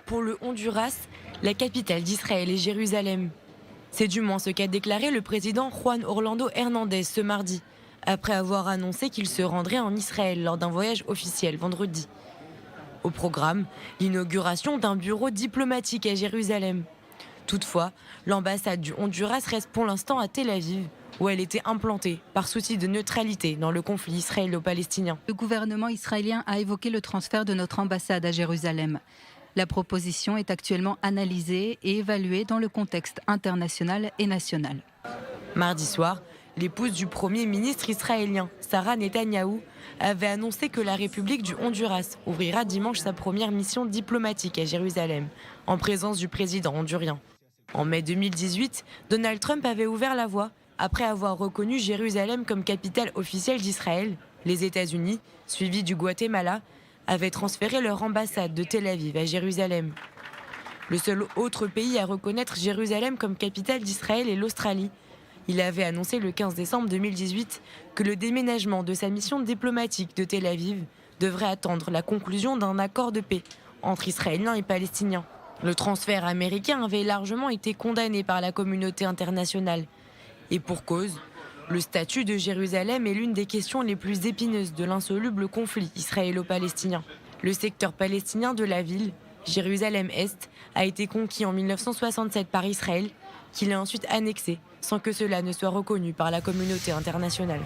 pour le Honduras, la capitale d'Israël est Jérusalem. C'est du moins ce qu'a déclaré le président Juan Orlando Hernández ce mardi, après avoir annoncé qu'il se rendrait en Israël lors d'un voyage officiel vendredi. Au programme, l'inauguration d'un bureau diplomatique à Jérusalem. Toutefois, l'ambassade du Honduras reste pour l'instant à Tel Aviv, où elle était implantée par souci de neutralité dans le conflit israélo-palestinien. Le gouvernement israélien a évoqué le transfert de notre ambassade à Jérusalem. La proposition est actuellement analysée et évaluée dans le contexte international et national. Mardi soir, l'épouse du Premier ministre israélien, Sarah Netanyahou, avait annoncé que la République du Honduras ouvrira dimanche sa première mission diplomatique à Jérusalem, en présence du président hondurien. En mai 2018, Donald Trump avait ouvert la voie après avoir reconnu Jérusalem comme capitale officielle d'Israël. Les États-Unis, suivis du Guatemala, avaient transféré leur ambassade de Tel Aviv à Jérusalem. Le seul autre pays à reconnaître Jérusalem comme capitale d'Israël est l'Australie. Il avait annoncé le 15 décembre 2018 que le déménagement de sa mission diplomatique de Tel Aviv devrait attendre la conclusion d'un accord de paix entre Israéliens et Palestiniens. Le transfert américain avait largement été condamné par la communauté internationale. Et pour cause, le statut de Jérusalem est l'une des questions les plus épineuses de l'insoluble conflit israélo-palestinien. Le secteur palestinien de la ville, Jérusalem-Est, a été conquis en 1967 par Israël, qui l'a ensuite annexé sans que cela ne soit reconnu par la communauté internationale.